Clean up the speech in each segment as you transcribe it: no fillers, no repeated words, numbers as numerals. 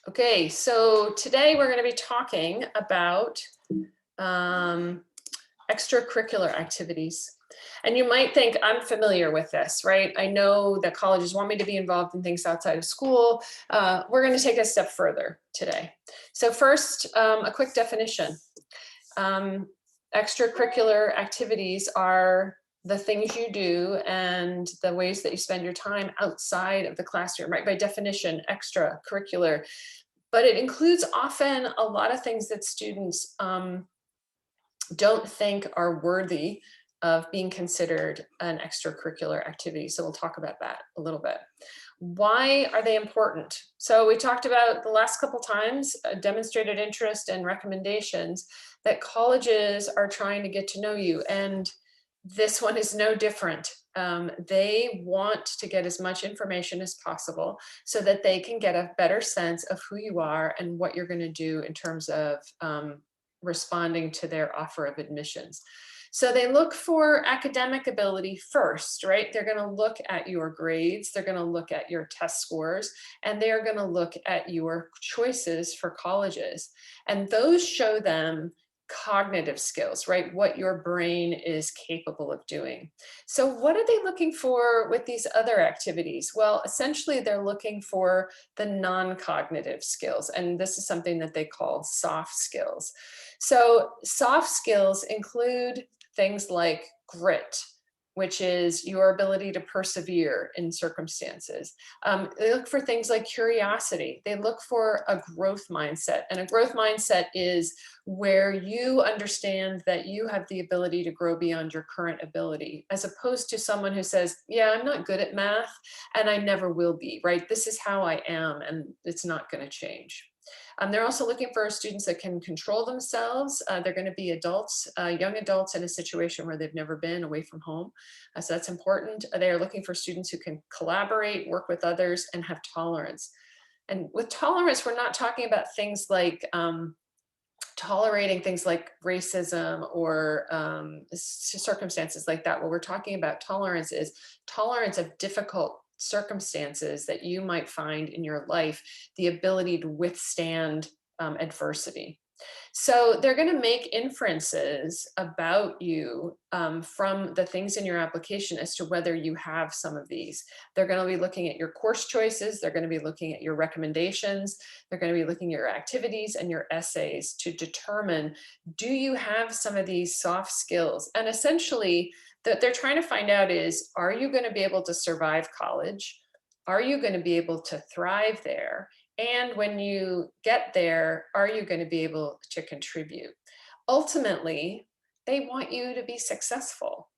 Okay, so today we're going to be talking about um, extracurricular activities. And you might think I'm familiar with this, right? I know that colleges want me to be involved in things outside of school. We're going to take it a step further today. So first, a quick definition. Um, Extracurricular activities are the things you do and the ways that you spend your time outside of the classroom, right? By definition, extracurricular, but it includes often a lot of things that students don't think are worthy of being considered an extracurricular activity. So we'll talk about that a little bit. Why are they important? So we talked about the last couple times, demonstrated interest and recommendations that colleges are trying to get to know you. And this one is no different. They want to get as much information as possible so that they can get a better sense of who you are and what you're going to do in terms of responding to their offer of admissions. So they look for academic ability first, right? They're going to look at your grades, they're going to look at your test scores, and they're going to look at your choices for colleges. And those show them cognitive skills, right? What your brain is capable of doing. So what are they looking for with these other activities? Well, essentially they're looking for the non-cognitive skills, and this is something that they call soft skills. So soft skills include things like grit, which is your ability to persevere in circumstances. They look for things like curiosity. They look for a growth mindset. And a growth mindset is where you understand that you have the ability to grow beyond your current ability, as opposed to someone who says, yeah, I'm not good at math and I never will be, right? This is how I am and it's not going to change. They're also looking for students that can control themselves. They're going to be adults, young adults in a situation where they've never been away from home. So that's important. They are looking for students who can collaborate, work with others, and have tolerance. And with tolerance, we're not talking about things like tolerating things like racism or circumstances like that. What we're talking about tolerance is tolerance of difficult circumstances that you might find in your life, the ability to withstand adversity. So they're going to make inferences about you from the things in your application as to whether you have some of these. They're going to be looking at your course choices. They're going to be looking at your recommendations. They're going to be looking at your activities and your essays to determine, do you have some of these soft skills? And essentially, that they're trying to find out is, are you going to be able to survive college? Are you going to be able to thrive there? And when you get there, are you going to be able to contribute? Ultimately, they want you to be successful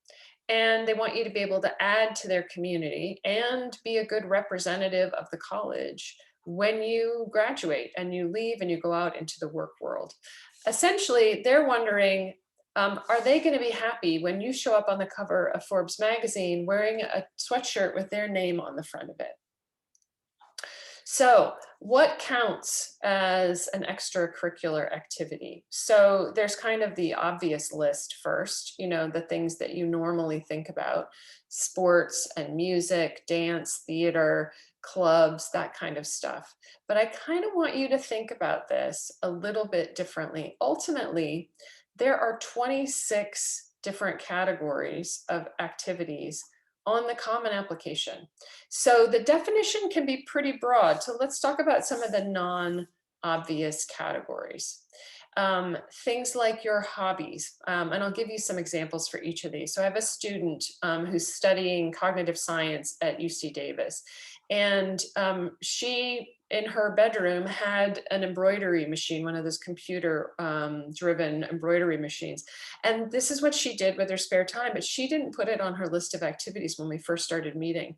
and they want you to be able to add to their community and be a good representative of the college when you graduate and you leave and you go out into the work world. Essentially, they're wondering, are they going to be happy when you show up on the cover of Forbes magazine wearing a sweatshirt with their name on the front of it? So what counts as an extracurricular activity? So there's kind of the obvious list first, you know, the things that you normally think about: sports and music, dance, theater, clubs, that kind of stuff. But I kind of want you to think about this a little bit differently. Ultimately, there are 26 different categories of activities on the Common Application. So the definition can be pretty broad. So let's talk about some of the non-obvious categories. Things like your hobbies, and I'll give you some examples for each of these. So I have a student who's studying cognitive science at UC Davis, and she, in her bedroom, had an embroidery machine, one of those computer driven embroidery machines. And this is what she did with her spare time, but she didn't put it on her list of activities when we first started meeting.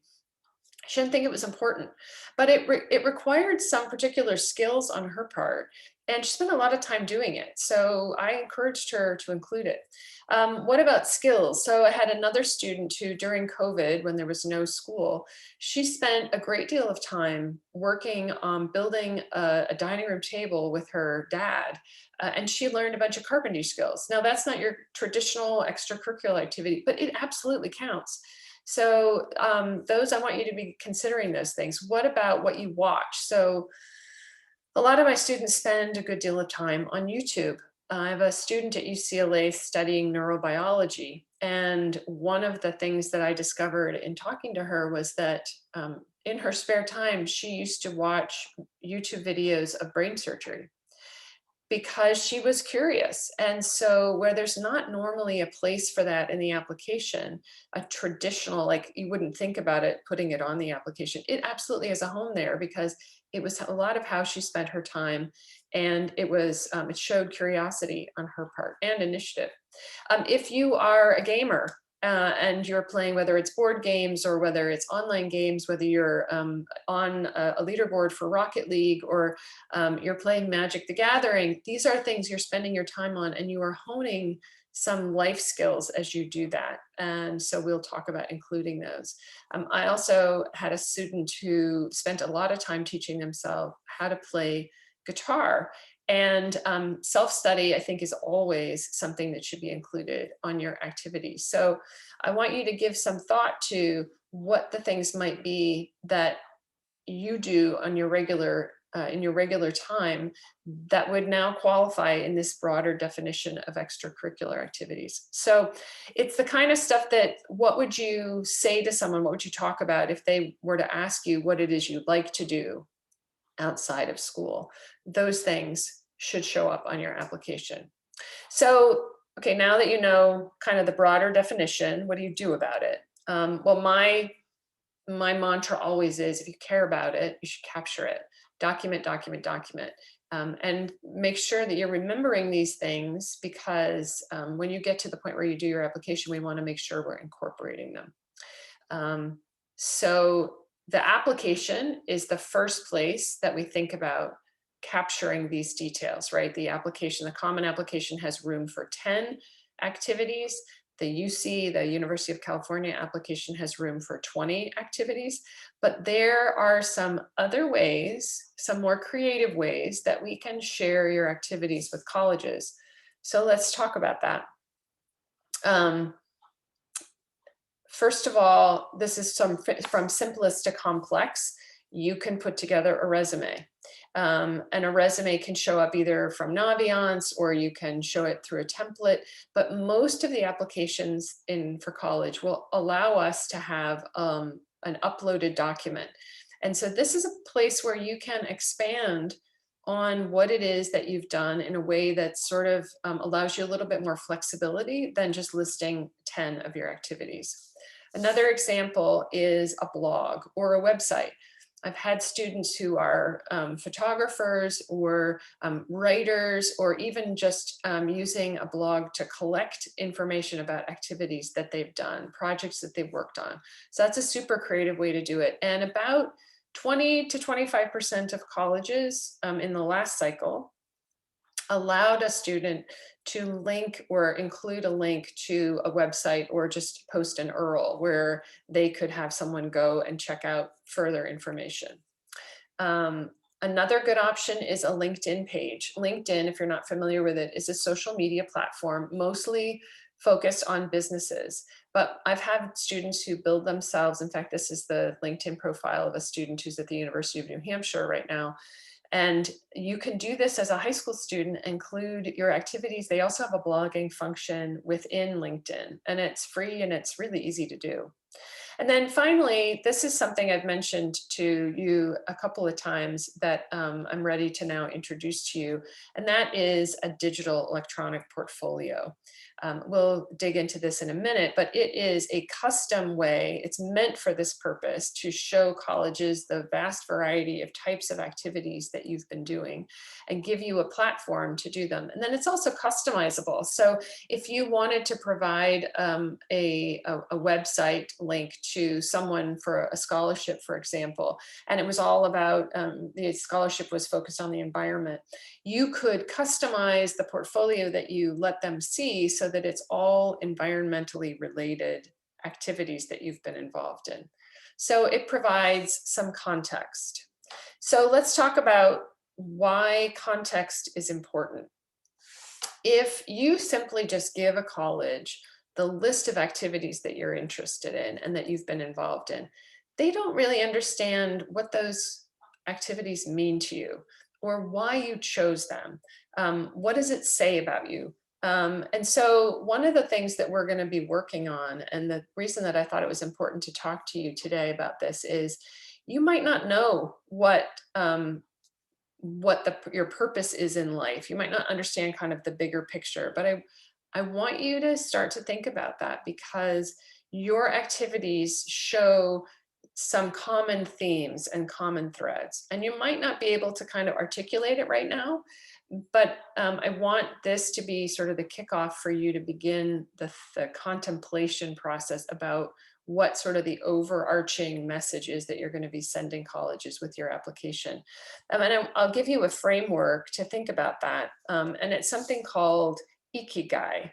She didn't think it was important, but it required some particular skills on her part, and she spent a lot of time doing it. So I encouraged her to include it. What about skills? So I had another student who, during COVID, when there was no school, she spent a great deal of time working on building a dining room table with her dad, and she learned a bunch of carpentry skills. Now, that's not your traditional extracurricular activity, but it absolutely counts. So those, I want you to be considering those things. What about what you watch? So A lot of my students spend a good deal of time on YouTube. I have a student at UCLA studying neurobiology, and one of the things that I discovered in talking to her was that in her spare time, she used to watch YouTube videos of brain surgery because she was curious. And so, where there's not normally a place for that in the application, a traditional, like you wouldn't think about it, putting it on the application, it absolutely has a home there because it was a lot of how she spent her time. And it showed curiosity on her part and initiative. If you are a gamer and you're playing, whether it's board games or whether it's online games, whether you're on a leaderboard for Rocket League or you're playing Magic the Gathering, these are things you're spending your time on and you are honing some life skills as you do that. And so we'll talk about including those. I also had a student who spent a lot of time teaching themselves how to play guitar. And self-study, I think, is always something that should be included on your activities. So I want you to give some thought to what the things might be that you do on your in your regular time that would now qualify in this broader definition of extracurricular activities. So it's the kind of stuff that, what would you say to someone? What would you talk about if they were to ask you what it is you'd like to do outside of school? Those things should show up on your application. So, okay, now that you know kind of the broader definition, what do you do about it? Well, my mantra always is, if you care about it, you should capture it. Document, document, document. And make sure that you're remembering these things because when you get to the point where you do your application, we want to make sure we're incorporating them. So the application is the first place that we think about capturing these details, right? The application, the common application, has room for 10 activities. The the University of California application, has room for 20 activities. But there are some other ways, some more creative ways that we can share your activities with colleges. So let's talk about that. First of all, this is from simplest to complex. You can put together a resume. And a resume can show up either from Naviance or you can show it through a template. But most of the applications for college will allow us to have an uploaded document. And so this is a place where you can expand on what it is that you've done in a way that sort of allows you a little bit more flexibility than just listing 10 of your activities. Another example is a blog or a website. I've had students who are photographers or writers, or even just using a blog to collect information about activities that they've done, projects that they've worked on. So that's a super creative way to do it. And about 20 to 25% of colleges in the last cycle allowed a student to link or include a link to a website or just post an URL where they could have someone go and check out further information. Another good option is a LinkedIn page. LinkedIn, if you're not familiar with it, is a social media platform mostly focused on businesses. But I've had students who build themselves. In fact, this is the LinkedIn profile of a student who's at the University of New Hampshire right now. And you can do this as a high school student, include your activities. They also have a blogging function within LinkedIn, and it's free and it's really easy to do. And then finally, this is something I've mentioned to you a couple of times that I'm ready to now introduce to you, and that is a digital electronic portfolio. We'll dig into this in a minute, but it is a custom way, it's meant for this purpose, to show colleges the vast variety of types of activities that you've been doing and give you a platform to do them. And then it's also customizable. So if you wanted to provide a website link to someone for a scholarship, for example, and it was all about, the scholarship was focused on the environment, you could customize the portfolio that you let them see so that it's all environmentally related activities that you've been involved in. So it provides some context. So let's talk about why context is important. If you simply just give a college the list of activities that you're interested in and that you've been involved in, they don't really understand what those activities mean to you, or why you chose them. What does it say about you? And so one of the things that we're going to be working on, and the reason that I thought it was important to talk to you today about this, is you might not know what your purpose is in life. You might not understand kind of the bigger picture, but I want you to start to think about that, because your activities show some common themes and common threads. And you might not be able to kind of articulate it right now, but I want this to be sort of the kickoff for you to begin the contemplation process about what sort of the overarching message is that you're going to be sending colleges with your application. And I'll give you a framework to think about that. And it's something called Ikigai.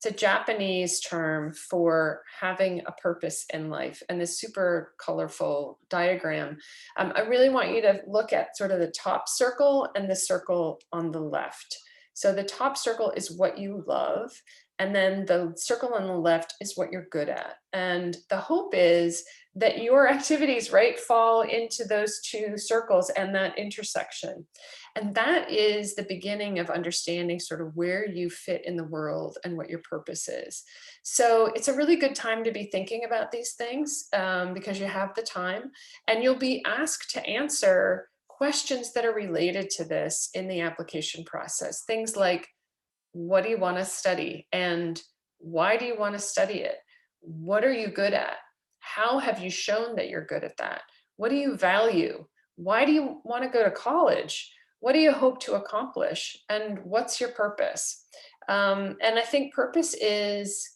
It's a Japanese term for having a purpose in life, and this super colorful diagram. I really want you to look at sort of the top circle and the circle on the left. So the top circle is what you love, and then the circle on the left is what you're good at. And the hope is that your activities, right, fall into those two circles and that intersection. And that is the beginning of understanding sort of where you fit in the world and what your purpose is. So it's a really good time to be thinking about these things, because you have the time, and you'll be asked to answer questions that are related to this in the application process. Things like, what do you want to study? And why do you want to study it? What are you good at? How have you shown that you're good at that? What do you value? Why do you want to go to college? What do you hope to accomplish? And what's your purpose? And I think purpose is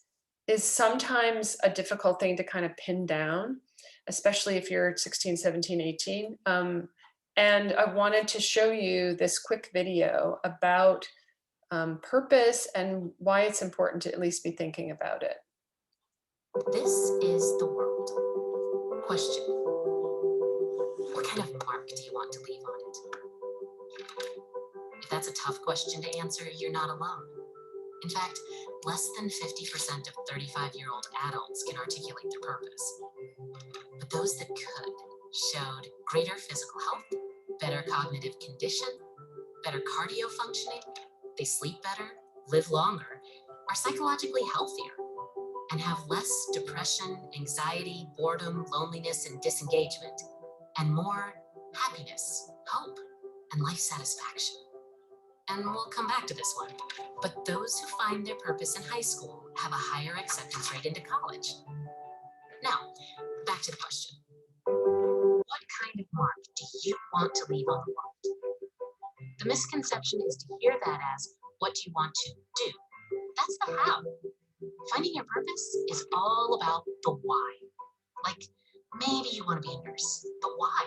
sometimes a difficult thing to kind of pin down, especially if you're 16, 17, 18. And I wanted to show you this quick video about purpose and why it's important to at least be thinking about it. This is the world. Question: what kind of mark do you want to leave on it? If that's a tough question to answer, you're not alone. In fact, less than 50% of 35-year-old adults can articulate their purpose. But those that could showed greater physical health, better cognitive condition, better cardio functioning, they sleep better, live longer, are psychologically healthier, and have less depression, anxiety, boredom, loneliness, and disengagement, and more happiness, hope, and life satisfaction. And we'll come back to this one. But those who find their purpose in high school have a higher acceptance rate into college. Now, back to the question. What kind of mark do you want to leave on the world? The misconception is to hear that as what you want to do. That's the how. Finding your purpose is all about the why. Like, maybe you want to be a nurse, but why?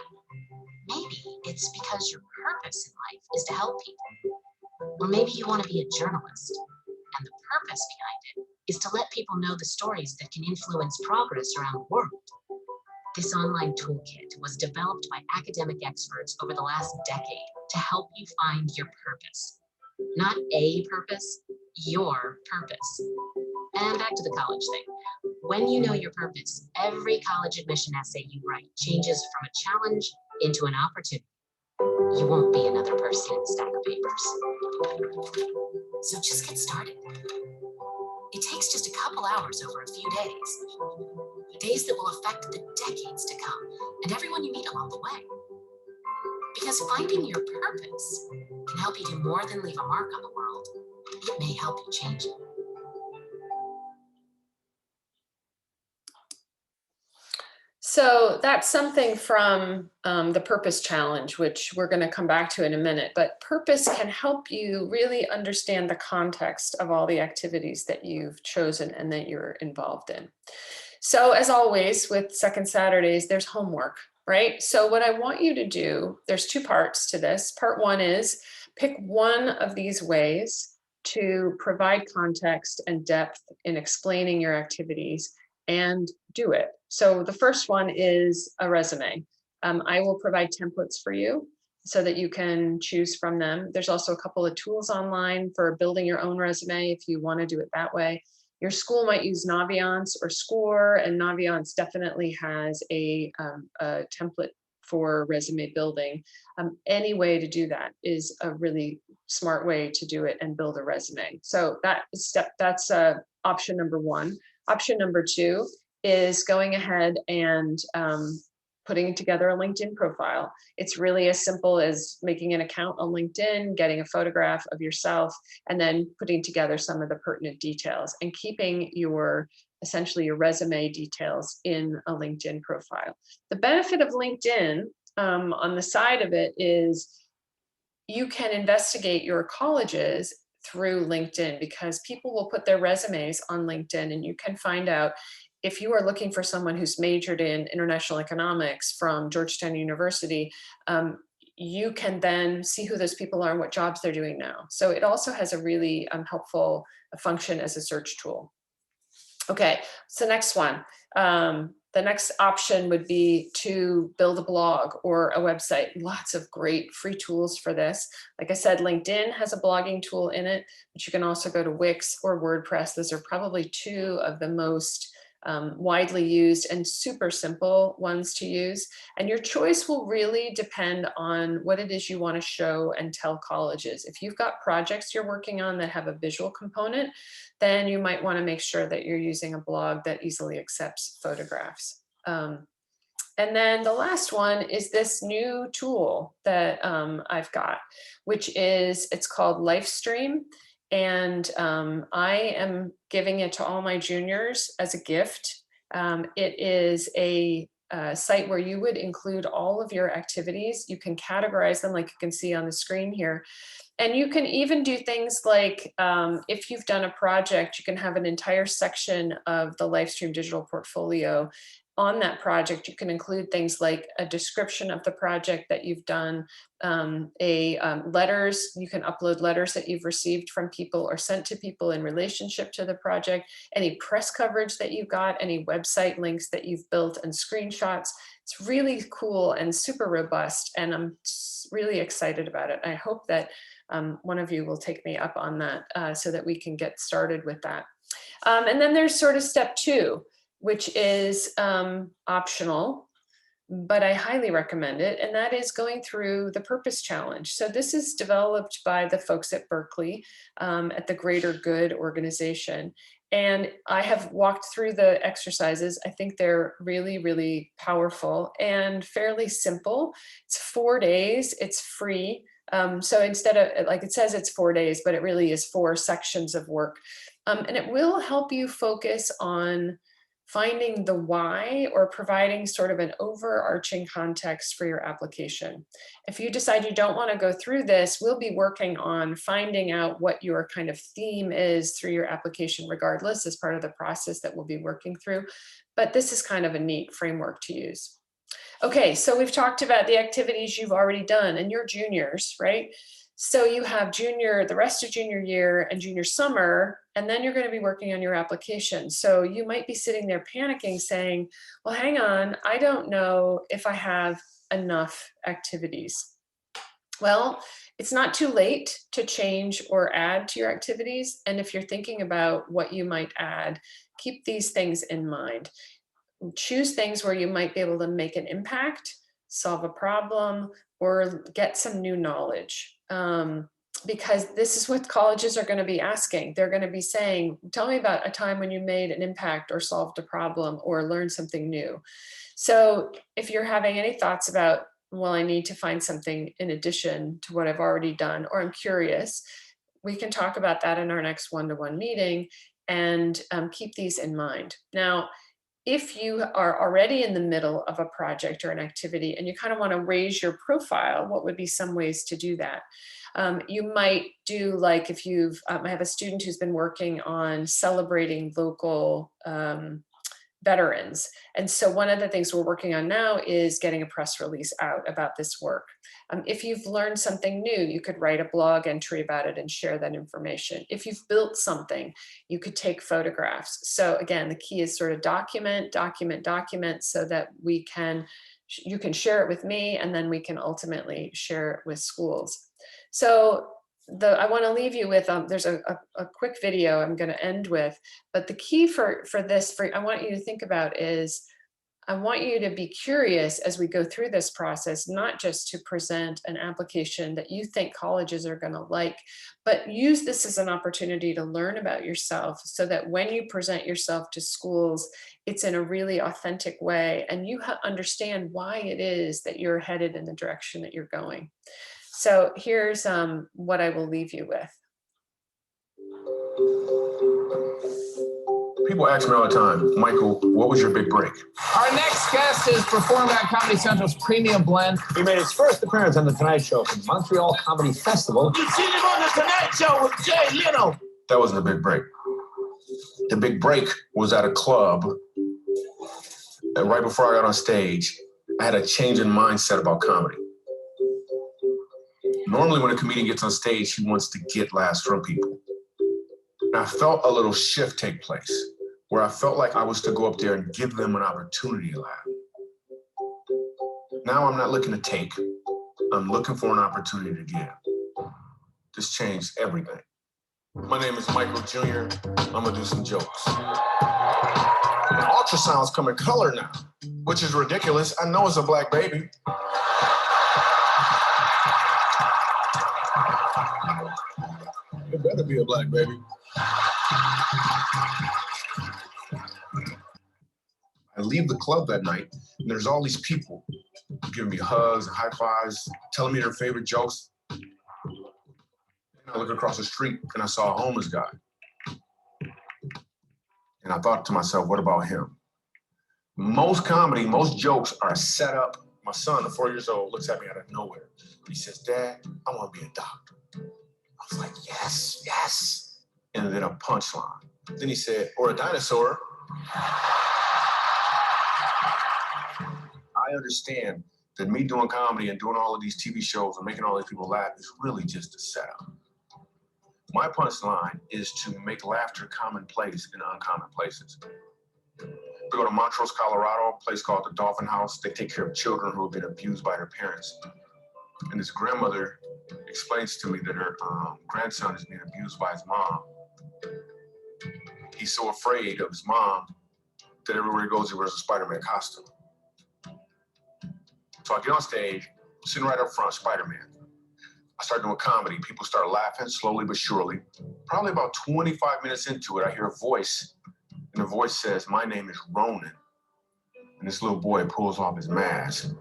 Maybe it's because your purpose in life is to help people. Or maybe you want to be a journalist, and the purpose behind it is to let people know the stories that can influence progress around the world. This online toolkit was developed by academic experts over the last decade to help you find your purpose. Not a purpose, your purpose. And back to the college thing. When you know your purpose, every college admission essay you write changes from a challenge into an opportunity. You won't be another person in a stack of papers. So just get started. It takes just a couple hours over a few days that will affect the decades to come and everyone you meet along the way. Because finding your purpose can help you do more than leave a mark on the world. It may help you change it. So that's something from the Purpose Challenge, which we're going to come back to in a minute. But purpose can help you really understand the context of all the activities that you've chosen and that you're involved in. So as always with Second Saturdays, there's homework, right? So what I want you to do, there's two parts to this. Part one is pick one of these ways to provide context and depth in explaining your activities and do it. So the first one is a resume. I will provide templates for you so that you can choose from them. There's also a couple of tools online for building your own resume if you want to do it that way. Your school might use Naviance or Score, and Naviance definitely has a template for resume building. Any way to do that is a really smart way to do it and build a resume. So that's option number one. Option number two is going ahead and putting together a LinkedIn profile. It's really as simple as making an account on LinkedIn, getting a photograph of yourself, and then putting together some of the pertinent details and keeping your essentially your resume details in a LinkedIn profile. The benefit of LinkedIn on the side of it is you can investigate your colleges through LinkedIn, because people will put their resumes on LinkedIn, and you can find out if you are looking for someone who's majored in international economics from Georgetown University. You can then see who those people are and what jobs they're doing now. So it also has a really helpful function as a search tool. Okay, so next one. The next option would be to build a blog or a website. Lots of great free tools for this. Like I said, LinkedIn has a blogging tool in it, but you can also go to Wix or WordPress. Those are probably two of the most widely used and super simple ones to use. And your choice will really depend on what it is you want to show and tell colleges. If you've got projects you're working on that have a visual component, then you might want to make sure that you're using a blog that easily accepts photographs. And then the last one is this new tool that I've got, which is, it's called Lifestream. And I am giving it to all my juniors as a gift. It is a site where you would include all of your activities. You can categorize them like you can see on the screen here. And you can even do things like, if you've done a project, you can have an entire section of the Lifestream digital portfolio. On that project, you can include things like a description of the project that you've done, letters. You can upload letters that you've received from people or sent to people in relationship to the project, any press coverage that you've got, any website links that you've built, and screenshots. It's really cool and super robust, and I'm really excited about it. I hope that one of you will take me up on that so that we can get started with that. And then there's sort of step two, which is optional, but I highly recommend it, and that is going through the Purpose Challenge. So this is developed by the folks at Berkeley at the Greater Good organization. And I have walked through the exercises. I think they're really, really powerful and fairly simple. It's 4 days, it's free. So instead of, like it says it's 4 days, but it really is 4 sections of work. And it will help you focus on finding the why, or providing sort of an overarching context for your application. If you decide you don't want to go through this, we'll be working on finding out what your kind of theme is through your application regardless, as part of the process that we'll be working through. But this is kind of a neat framework to use. Okay, so we've talked about the activities you've already done, and you're juniors, right? So you have the rest of junior year and junior summer, and then you're going to be working on your application. So you might be sitting there panicking saying, well, hang on, I don't know if I have enough activities. Well, it's not too late to change or add to your activities. And if you're thinking about what you might add, keep these things in mind. Choose things where you might be able to make an impact, solve a problem, or get some new knowledge. Because this is what colleges are going to be asking. They're going to be saying, tell me about a time when you made an impact or solved a problem or learned something new. So if you're having any thoughts about, well, I need to find something in addition to what I've already done, or I'm curious, we can talk about that in our next one-to-one meeting, and keep these in mind. Now, if you are already in the middle of a project or an activity and you kind of want to raise your profile, what would be some ways to do that? You might do, like, if you've, I have a student who's been working on celebrating local veterans. And so one of the things we're working on now is getting a press release out about this work. If you've learned something new, you could write a blog entry about it and share that information. If you've built something, you could take photographs. So again, the key is sort of document, so that you can share it with me, and then we can ultimately share it with schools. So I want to leave you with, there's a quick video I'm going to end with, but the key for this, I want you to think about is, I want you to be curious as we go through this process, not just to present an application that you think colleges are going to like, but use this as an opportunity to learn about yourself so that when you present yourself to schools, it's in a really authentic way and you understand why it is that you're headed in the direction that you're going. So here's what I will leave you with. People ask me all the time, Michael, what was your big break? Our next guest is performed at Comedy Central's Premium Blend. He made his first appearance on The Tonight Show from Montreal Comedy Festival. You seen him on The Tonight Show with Jay Leno. That wasn't a big break. The big break was at a club. And right before I got on stage, I had a change in mindset about comedy. Normally when a comedian gets on stage, he wants to get laughs from people. And I felt a little shift take place where I felt like I was to go up there and give them an opportunity to laugh. Now I'm not looking to take, I'm looking for an opportunity to give. This changed everything. My name is Michael Jr. I'm gonna do some jokes. The ultrasounds come in color now, which is ridiculous. I know it's a black baby. It better be a black baby. I leave the club that night, and there's all these people giving me hugs and high fives, telling me their favorite jokes. And I look across the street, and I saw a homeless guy. And I thought to myself, what about him? Most comedy, most jokes are set up. My son, 4 years old, looks at me out of nowhere. He says, Dad, I want to be a doctor. I was like, yes, yes. And then a punchline. Then he said, or a dinosaur. I understand that me doing comedy and doing all of these TV shows and making all these people laugh is really just a setup. My punchline is to make laughter commonplace in uncommon places. We go to Montrose, Colorado, a place called the Dolphin House. They take care of children who have been abused by their parents. And this grandmother explains to me that her grandson is being abused by his mom. He's so afraid of his mom that everywhere he goes, he wears a Spider-Man costume. So I get on stage, sitting right up front, Spider-Man. I start doing comedy. People start laughing slowly but surely. Probably about 25 minutes into it, I hear a voice, and the voice says, my name is Ronan. And this little boy pulls off his mask.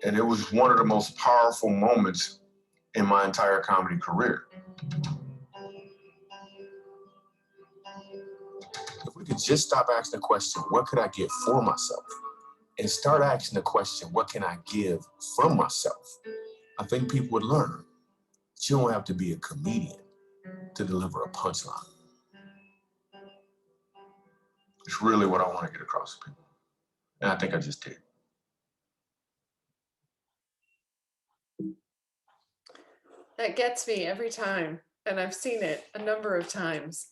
And it was one of the most powerful moments in my entire comedy career. If we could just stop asking the question, what could I get for myself? And start asking the question, what can I give from myself? I think people would learn that you don't have to be a comedian to deliver a punchline. It's really what I want to get across to people. And I think I just did. That gets me every time, and I've seen it a number of times.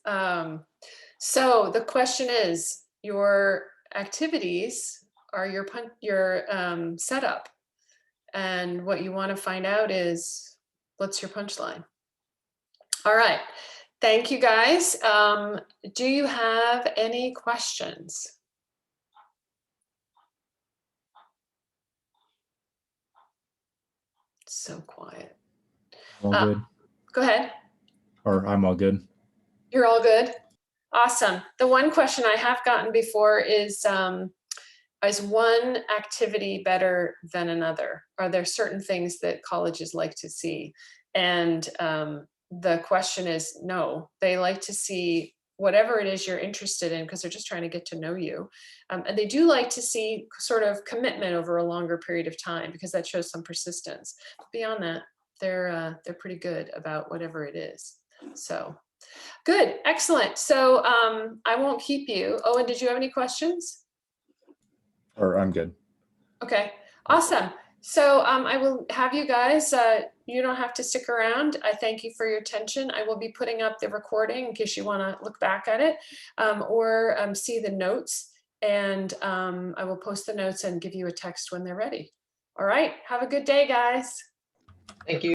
So the question is, your activities are your setup, and what you want to find out is, what's your punchline? All right, thank you guys. Do you have any questions? So quiet. All good. Go ahead. Or I'm all good. You're all good? Awesome. The one question I have gotten before is one activity better than another? Are there certain things that colleges like to see? And the question is no, they like to see whatever it is you're interested in because they're just trying to get to know you. And they do like to see sort of commitment over a longer period of time because that shows some persistence. But beyond that, they're pretty good about whatever it is. So good, excellent. So I won't keep you. Owen, did you have any questions? Or I'm good. Okay, awesome. So I will have you guys, you don't have to stick around. I thank you for your attention. I will be putting up the recording in case you want to look back at it or see the notes. And I will post the notes and give you a text when they're ready. All right, have a good day, guys. Thank you.